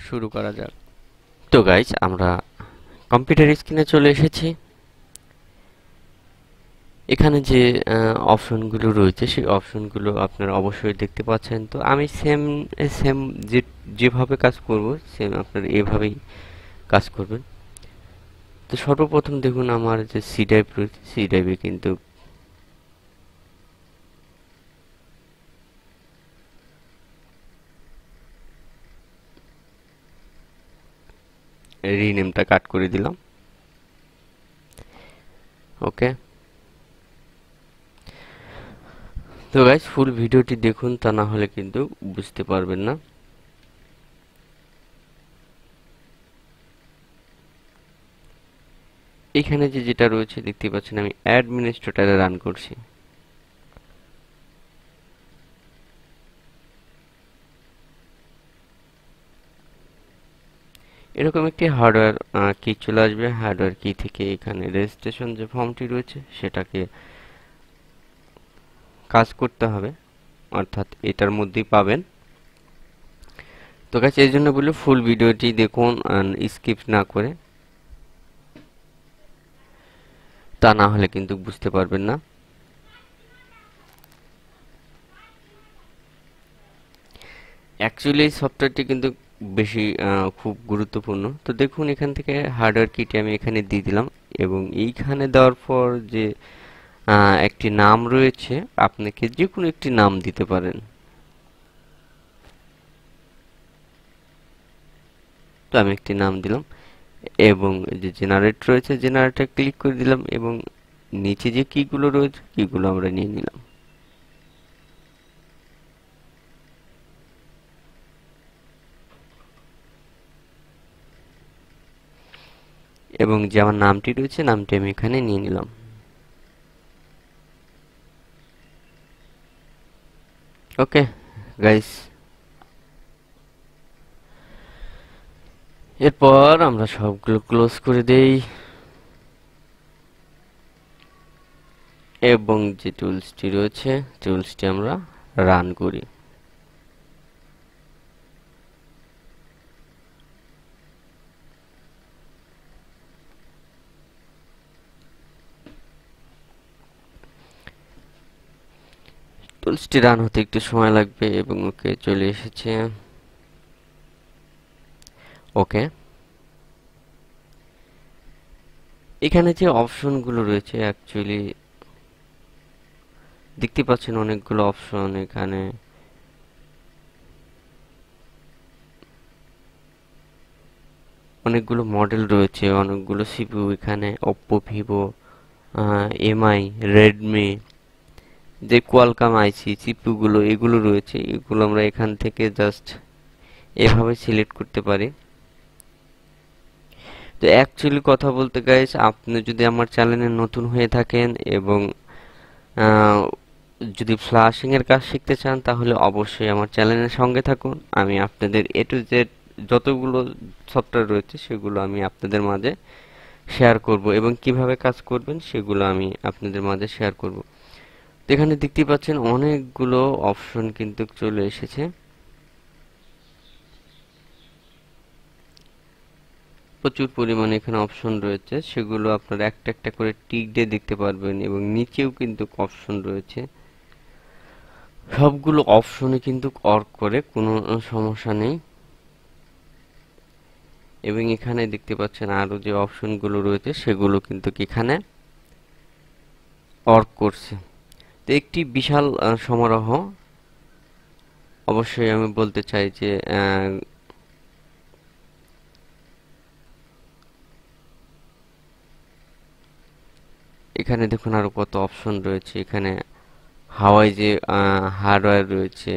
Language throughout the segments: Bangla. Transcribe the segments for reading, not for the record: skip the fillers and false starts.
শুরু করা যাক। তো গাইজ আমরা কম্পিউটার স্ক্রিনে চলে এসেছি। এখানে যে অপশনগুলো রয়েছে সেই অপশনগুলো আপনারা অবশ্যই দেখতে পাচ্ছেন। তো আমি সেম সেম যেভাবে কাজ করব সেম আপনারা এভাবেই কাজ করবেন। তো সর্বপ্রথম দেখুন আমার যে সি ড্রাইভ রয়েছে, সি ড্রাইভে কিন্তু রিনেমটা কাট করে দিলাম। ওকে, তো গাইজ ফুল ভিডিওটি দেখুন, তা না হলে কিন্তু বুঝতে পারবেন না। এখানে যেটা রয়েছে দেখতে পাচ্ছেন, আমি অ্যাডমিনিস্ট্রেটরে রান করছি। এরকম একটি হার্ডওয়্যার কি চলে আসবে। হার্ডওয়্যার কি থেকে এখানে রেজিস্ট্রেশন যে ফর্মটি রয়েছে সেটাকে কাজ করতে হবে, অর্থাৎ এটার মধ্যেই পাবেন। তো গাইস এই জন্য বলি ফুল ভিডিওটি দেখুন, স্কিপ না করে, তা না হলে কিন্তু বুঝতে পারবেন না। অ্যাকচুয়ালি এই সফটওয়্যারটি কিন্তু বেশি খুব গুরুত্বপূর্ণ। তো দেখুন এখান থেকে হার্ডওয়্যার কিটি আমি এখানে দিয়ে দিলাম, এবং এইখানে দেওয়ার পর যে একটি নাম রয়েছে, আপনাকে যে কোনো একটি নাম দিতে পারেন। তো আমি একটি নাম দিলাম, এবং যে জেনারেট রয়েছে জেনারেটর ক্লিক করে দিলাম, এবং নিচে যে কিগুলো রয়েছে কিগুলো আমরা নিয়ে নিলাম। এবং যে আমার নামটি রয়েছে নামটি আমি এখানে নিয়ে নিলাম। ওকে গাইস, এরপর আমরা সবগুলো ক্লোজ করে দেই, এবং যে টুলসটি রয়েছে টুলসটি আমরা রান করি। টুলসটি রান হতে একটু সময় লাগবে, এবং ওকে চলে এসেছে। ওকে, এখানে যে অপশনগুলো রয়েছে অ্যাকচুয়ালি দেখতে পাচ্ছেন অনেকগুলো অপশন। এখানে অনেকগুলো মডেল রয়েছে, অনেকগুলো সিপিইউ, এখানে ওপ্পো, ভিভো, এমআই, রেডমি, যে কোয়ালকাম আইসি সিপিইউ গুলো এগুলো রয়েছে, এগুলো আমরা এখান থেকে জাস্ট এভাবে সিলেক্ট করতে পারি। তো অ্যাকচুয়ালি কথা বলতে গাইস, আপনি যদি আমার চ্যানেলে নতুন হয়ে থাকেন এবং আহ, যদি ফ্লাশিং এর কাজ শিখতে চান, তাহলে অবশ্যই আমার চ্যানেলের সঙ্গে থাকুন। আমি আপনাদের এ টু জেড যতগুলো সফটওয়্যার রয়েছে সেগুলো আমি আপনাদের মাঝে শেয়ার করব, এবং কিভাবে কাজ করবেন সেগুলো আমি আপনাদের মাঝে শেয়ার করব। তো এখানে দেখতে পাচ্ছেন অনেকগুলো অপশন কিন্তু চলে এসেছে। প্রচুর পরিমাণে এখানে অপশন রয়েছে, সেগুলো আপনারা একটা একটা করে টিক দিয়ে দেখতে পারবেন, এবং নিচেও কিন্তু অপশন রয়েছে। সবগুলো অপশনে কিন্তু ওয়ার্ক করে, কোনো সমস্যা নেই। এবং এখানে দেখতে পাচ্ছেন আরো যে অপশনগুলো রয়েছে সেগুলো কিন্তু এখানে ওয়ার্ক করছে। তো একটি বিশাল সমারোহ। অবশ্যই আমি বলতে চাই যে এখানে দেখুন আরো কত অপশন রয়েছে। এখানে হাওয়াই যে হার্ডওয়্যার রয়েছে,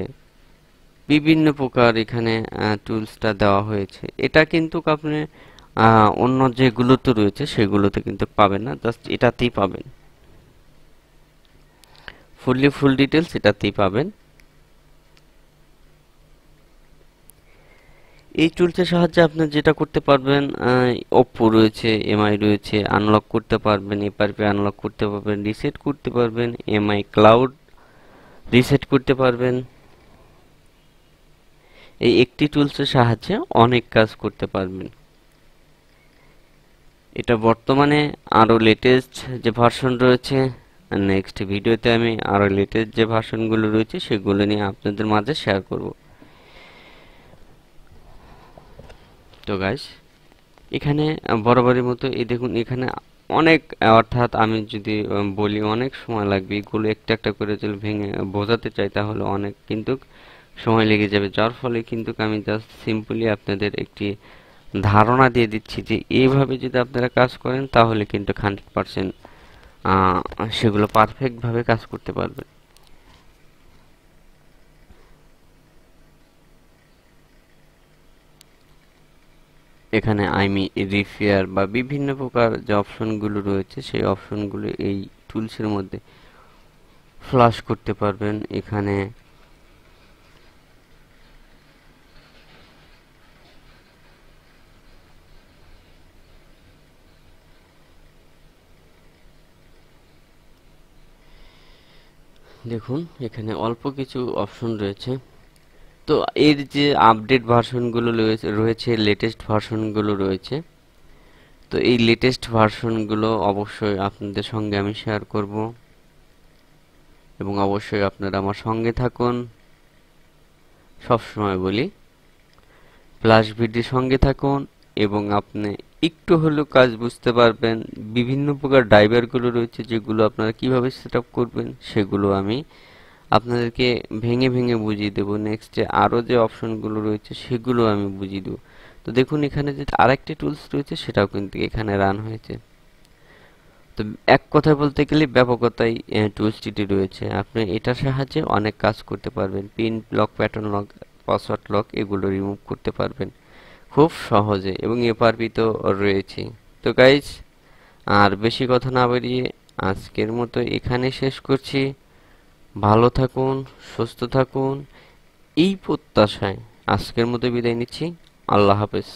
বিভিন্ন প্রকার এখানে টুলসটা দেওয়া হয়েছে। এটা কিন্তু আপনি অন্য যেগুলোতে রয়েছে সেগুলোতে কিন্তু পাবেন না, জাস্ট এটাতেই পাবেন। ফুল ডিটেলস এটাতেই পাবেন। এই টুলসের সাহায্যে আপনি যেটা করতে পারবেন, ওপ্পো রয়েছে, এমআই রয়েছে, আনলক করতে পারবেন, এফআরপি আনলক করতে পারবেন, রিসেট করতে পারবেন, এমআই ক্লাউড রিসেট করতে পারবেন, এই একটি টুলসের সাহায্যে অনেক কাজ করতে পারবেন। এটা বর্তমানে আরো লেটেস্ট যে ভার্সন রয়েছে, নেক্সট ভিডিওতে আমি আরো লেটেস্ট যে ভার্সনগুলো রয়েছে সেগুলো নিয়ে আপনাদের মাঝে শেয়ার করব। তো গাইস, এখানে বরাবরের মতো এই দেখুন, এখানে অনেক অর্থাৎ আমি যদি বলি অনেক সময় লাগবে, এগুলো একটা একটা করে যদি ভেঙে বোঝাতে চাই তাহলে অনেক কিন্তু সময় লেগে যাবে, যার ফলে কিন্তু আমি জাস্ট সিম্পলি আপনাদের একটি ধারণা দিয়ে দিচ্ছি যে এইভাবে যদি আপনারা কাজ করেন তাহলে কিন্তু 100% সেগুলো পারফেক্ট ভাবে কাজ করতে পারবেন। এখানে আমি রিফেয়ার বা বিভিন্ন প্রকার যে অপশনগুলো রয়েছে সেই অপশনগুলো এই টুলসের মধ্যে ফ্লাশ করতে পারবেন। এখানে দেখুন, এখানে অল্প কিছু অপশন রয়েছে। তো এর যে আপডেট ভার্সনগুলো রয়েছে, লেটেস্ট ভার্সনগুলো রয়েছে, তো এই লেটেস্ট ভার্সনগুলো অবশ্যই আপনাদের সঙ্গে আমি শেয়ার করব এবং অবশ্যই আপনারা আমার সঙ্গে থাকুন। সব সময় বলি প্লাস ভিডিওর সঙ্গে থাকুন এবং আপনি একটু হলেও কাজ বুঝতে পারবেন। বিভিন্ন প্রকার ড্রাইভারগুলো রয়েছে যেগুলো আপনারা কিভাবে সেট আপ করবেন সেগুলো আমি আপনাদেরকে ভেঙে ভেঙে বুঝিয়ে দেবো। নেক্সটে আরও যে অপশনগুলো রয়েছে সেগুলো আমি বুঝিয়ে দেবো। তো দেখুন, এখানে যে আরেকটি টুলস রয়েছে সেটাও কিন্তু এখানে রান হয়েছে। তো এক কথায় বলতে গেলে ব্যাপকতায় টুলসটি রয়েছে। আপনি এটার সাহায্যে অনেক কাজ করতে পারবেন। Pin lock, pattern lock, password lock এগুলো রিমুভ করতে পারবেন খুব সহজে, এবং এফআরপি তো রয়েছে। তো গাইজ, আর বেশি কথা না বাড়িয়ে আজকের মতো এখানে শেষ করছি। ভালো থাকুন, সুস্থ থাকুন, এই প্রত্যাশায় আজকের মতো বিদায় নিচ্ছি। আল্লাহ হাফেজ।